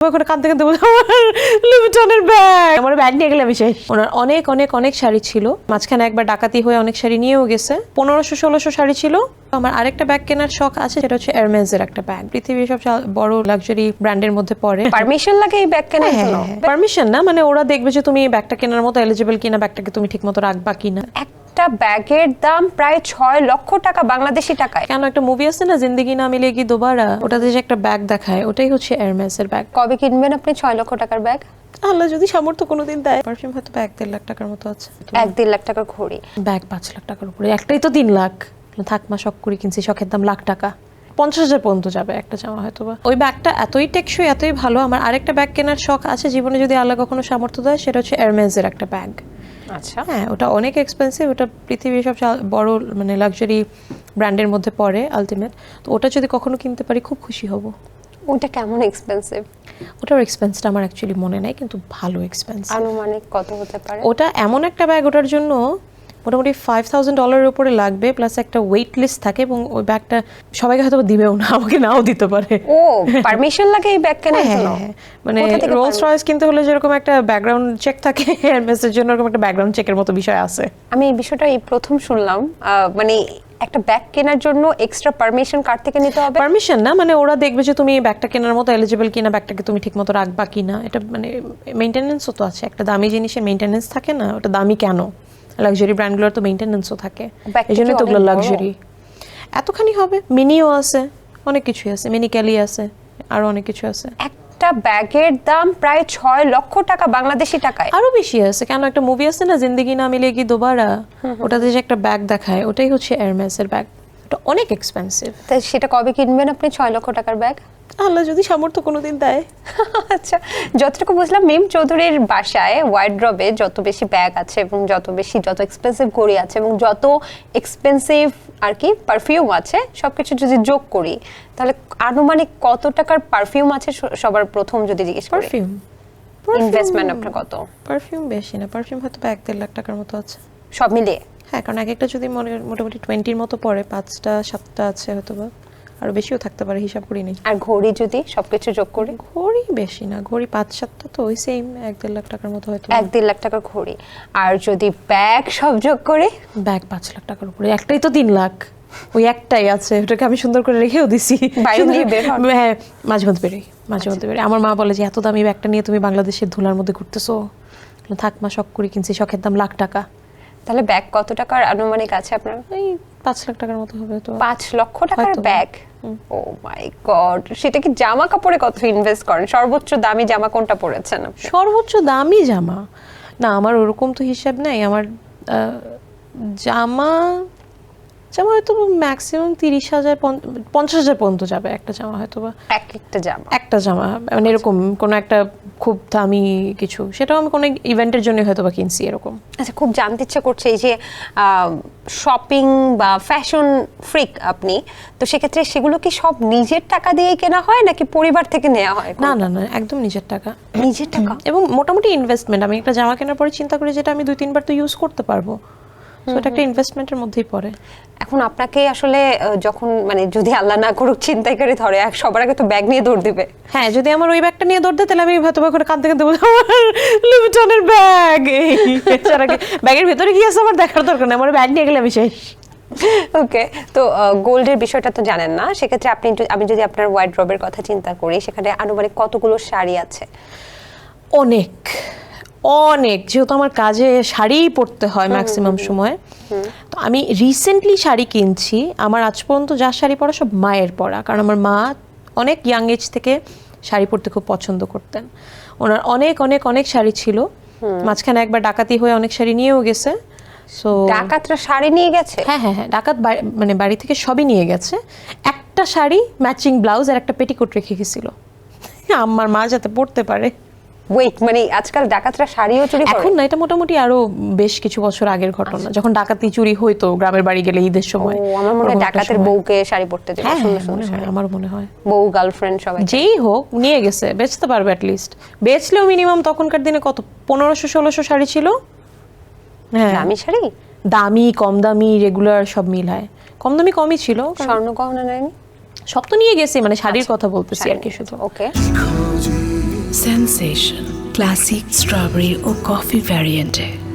করে কাঁদতে কাঁদতে বলে আমার লুইভিটনের ব্যাগ, আমার ব্যাগ নিয়ে গেলে আমি শেষ। ওনার অনেক অনেক অনেক শাড়ি ছিল, মাঝখানে একবার ডাকাতি হয়ে অনেক শাড়ি নিয়েও গেছে। 1500-1600 শাড়ি ছিল। আমার আরেকটা ব্যাগ কেনার শখ আছে, সেটা হচ্ছে এরমেজের একটা ব্যাগ। পৃথিবীর সব বড় লাক্সারি ব্র্যান্ডের মধ্যে পড়ে। পারমিশন লাগে এই ব্যাগ কেনার জন্য? পারমিশন না, মানে ওরা দেখবে যে তুমি এই ব্যাগটা কেনার মতো এলিজিবল কিনা, ব্যাগটাকে তুমি ঠিক মতো রাখবা কিনা। একটা ব্যাগের দাম প্রায় 6 লক্ষ টাকা বাংলাদেশি টাকায়। কেন একটা মুভি আছে না, জিন্দেগি না মিলেগি দোবারা, ওটাতে যে একটা ব্যাগ দেখায়, ওটাই হচ্ছে এরমেজের ব্যাগ। কবে কিনবেন আপনি 6 লক্ষ টাকার ব্যাগ? আল্লাহ যদি সামর্থ্য কোনোদিন দেয়। পারফিউম হয়তো 1-1.5 লাখ টাকার মতো আছে। 1-1.5 লাখ টাকার ঘড়ি, ব্যাগ 5 লাখ টাকার উপরে, একটাই তো 3 লাখ। থাক মা, শখ করে কিনছি, শখের দাম লাখ টাকা। 50,000 পর্যন্ত যাবে একটা জামা হয়তো বা। ওই ব্যাগটা এতই টেকসই, এতই ভালো। আমার আরেকটা ব্যাগ কেনার শখ আছে জীবনে, যদি আল্লাহ কখনো সামর্থ্য দেয়, সেটা হচ্ছে এরমেজের একটা ব্যাগ। আচ্ছা, হ্যাঁ, ওটা অনেক এক্সপেন্সিভ। ওটা পৃথিবীর সব বড় মানে লাক্সারি ব্র্যান্ডের মধ্যে পড়ে আলটিমেট। তো ওটা যদি কখনো কিনতে পারি খুব খুশি হব। ওটা কেমন এক্সপেন্সিভ? ওটার এক্সপেন্সটা আমার অ্যাকচুয়ালি মনে নাই, কিন্তু ভালো এক্সপেন্স। আনুমানিক কত হতে পারে? ওটা এমন একটা ব্যাগ, ওটার জন্য মোটামুটি $5,000 উপরে লাগবে, প্লাস একটা ওয়েট লিস্ট থাকে। এবং ওই ব্যাগটা সবাইকে হয়তো দিবেও না, আমাকে নাও দিতে পারে। ও, পারমিশন লাগে এই ব্যাগ কেনার জন্য? মানে রোলস রয়েস কিনতে হলে যেরকম একটা ব্যাকগ্রাউন্ড চেক থাকে, এরমেসের জন্য এরকম একটা ব্যাকগ্রাউন্ড চেকের মতো বিষয় আছে। আমি এই বিষয়টা এই প্রথম শুনলাম। মানে একটা ব্যাগ কেনার জন্য এক্সট্রা পারমিশন কার থেকে নিতে হবে? পারমিশন না, মানে ওরা দেখবে যে তুমি এই ব্যাগটা কেনার মতো এলিজিবল কিনা, ব্যাগটাকে তুমি ঠিক মতো রাখবা কিনা। এটা মানে মেইনটেনেন্সও তো আছে, একটা দামি জিনিসের মেইনটেনেন্স থাকে না? ওটা দামি কেন? লাক্সারি ব্র্যান্ডগুলোর তো মেইনটেনেন্সও থাকে, এই জন্য তো ওগুলো লাক্সারি। এতখানি হবে। মিনিও আছে, অনেক কিছুই আছে, মিনি ক্যালি আছে, আরো অনেক কিছু আছে। একটা ব্যাগের দাম প্রায় 6 লক্ষ টাকা বাংলাদেশি টাকায়। আরো বেশি আছে। কেন একটা মুভি আছে না, জিন্দেগি না মিলেগি দোবারা, ওটাতে যে একটা ব্যাগ দেখায়, ওটাই হচ্ছে এরমেসের ব্যাগ। ওটা অনেক এক্সপেন্সিভ। তাই সেটা কবে কিনবেন আপনি 6 লক্ষ টাকার ব্যাগ? আল্লাহ যদি সামর্থ্য কোনোদিন দেয়। আচ্ছা, যতটুকু বুঝলাম মিম চৌধুরীর বাসায় ওয়ার্ড্রবে যত বেশি ব্যাগ আছে এবং যত এক্সপেন্সিভ ঘড়ি আছে এবং যত এক্সপেন্সিভ আর কি পারফিউম আছে, সবকিছু যদি যোগ করি তাহলে আনুমানিক কত টাকার পারফিউম আছে? সবার প্রথম যদি জিজ্ঞেস করি, পারফিউম ইনভেস্টমেন্ট আপনার কত? পারফিউম বেশি না, পারফিউম হয়তো 1-1.5 লাখ টাকার মতো আছে সব মিলিয়ে। হ্যাঁ, কারণ এক একটা যদি মোটামুটি 20-র মতো পড়ে, 5টা-7টা আছে হয়তো বা, আরো বেশিও থাকতে পারে, হিসাব করি নেই। আর ঘড়ি যদি সবকিছু যোগ করি? ঘড়ি বেশি না, ঘড়ি 5-7টা, তো ওই সেম 1-1.5 লাখ টাকার মতো হয়তো। 1-1.5 লাখ টাকার ঘড়ি। আর যদি ব্যাগ সব যোগ করি? ব্যাগ 5 লাখ টাকার উপরে, একটাই তো 3 লাখ। ওই একটাই আছে, ওটাকে আমি সুন্দর করে রেখেও দিছি। বাইরে নিয়ে বের হন? হ্যাঁ, মাঝে মধ্যে বেরোই, মাঝে মধ্যে বেরোই। আমার মা বলে যে এত দামি ব্যাগটা নিয়ে তুমি বাংলাদেশের ধুলার মধ্যে ঘুরতেছো। থাক মা, শখ করে কিনছি, শখের দাম লাখ টাকা। তাহলে ব্যাগ কত টাকার আনুমানিক আছে আপনার? এই 5 লাখ টাকার মতো হবে তো। 5 লক্ষ টাকার ব্যাগ? ও মাই গড! সেটা কি জামা কাপড়ে কত ইনভেস্ট করেন? সর্বোচ্চ দামি জামা কোনটা পরেছেন আপনি? সর্বোচ্চ দামি জামা না, আমার ওরকম তো হিসাব নেই। আমার জামা হয়তো ম্যাক্সিমাম 30,000 50,000 পর্যন্ত যাবে একটা জামা হয়তো বা। একটা জামা মানে এরকম কোনো একটা খুব দামি কিছু, সেটাও আমি কোনো ইভেন্টের জন্য হয়তো বা কিনছি এরকম। আচ্ছা, খুব জানতে ইচ্ছা করছে, এই যে শপিং বা ফ্যাশন ফ্রিক আপনি, তো সেক্ষেত্রে সেগুলো কি সব নিজের টাকা দিয়ে কেনা হয় নাকি পরিবার থেকে নেওয়া হয়? না না না, একদম নিজের টাকা। নিজের টাকা? এবং মোটামুটি ইনভেস্টমেন্ট। আমি একটা জামা কেনার পরে চিন্তা করি যেটা আমি 2-3 বার তো ইউজ করতে পারবো, তো এটা একটা ইনভেস্টমেন্টের মধ্যেই পড়ে। এখন আপনাকে আসলে যখন মানে যদি আল্লাহ না করুক ছিনতাইকারী ধরে, সবার আগে তো ব্যাগ নিয়ে দৌড় দিবে। হ্যাঁ, যদি আমার ওই ব্যাগটা নিয়ে দৌড় দেয়, তাহলে আমি হয়তো করে কাঁদতে কাঁদতে বলবো আমার লুইভিটনের ব্যাগ। এছাড়া ব্যাগের ভেতরে কি আছে আমার দেখার দরকার নেই, আমার ব্যাগ নিয়ে গেলে আমি শেষ। ওকে, তো গোল্ডের বিষয়টা তো জানেন না, সেক্ষেত্রে আমি যদি আপনার ওয়ার্ড্রবের কথা চিন্তা করি, সেখানে আনুমানিক কতগুলো শাড়ি আছে? অনেক, যেহেতু আমার কাজে শাড়িই পরতে হয় ম্যাক্সিমাম সময়, তো আমি রিসেন্টলি শাড়ি কিনছি। আমার আজ পর্যন্ত যা শাড়ি পরা সব মায়ের পরা, কারণ আমার মা অনেক ইয়াং এজ থেকে শাড়ি পরতে খুব পছন্দ করতেন। ওনার অনেক অনেক অনেক শাড়ি ছিল, মাঝখানে একবার ডাকাতি হয়ে অনেক শাড়ি নিয়েও গেছে। সো ডাকাতরা শাড়ি নিয়ে গেছে? হ্যাঁ হ্যাঁ হ্যাঁ, ডাকাত মানে বাড়ি থেকে সবই নিয়ে গেছে। একটা শাড়ি, ম্যাচিং ব্লাউজ আর একটা পেটিকোট রেখে গেছিল, আমার মা যাতে পরতে পারে। ওয়েট, মানে আজকাল ডাকাতরা শাড়িও চুরি করে? এখন না, এটা মোটামুটি আরো বেশ কিছু বছর আগের ঘটনা, যখন ডাকাতি চুরি হইতো গ্রামের বাড়ি গেলে ঈদের সময়। আমার মনে হয় ডাকাতের বউকে শাড়ি পরতে দিত। আমার মনে হয় বউ, গার্লফ্রেন্ড সবাই যেই হোক নিয়ে গেছে, বেচতে পারবে অ্যাটলিস্ট। বেচলেও মিনিমাম তখনকার দিনে কত 1500-1600 শাড়ি ছিল। হ্যাঁ, দামি শাড়ি, দামি কম দামি রেগুলার সব মিলায়। কম দামি কমই ছিল। স্বর্ণ গহনা নেয়নি? সব তো নিয়ে গেছে, মানে শাড়ির কথা বলতেছি আর কি শুধু। ওকে। সেন্সেশন ক্লাসিক স্ট্রবেরি ও কফি ভ্যারিয়েন্টে।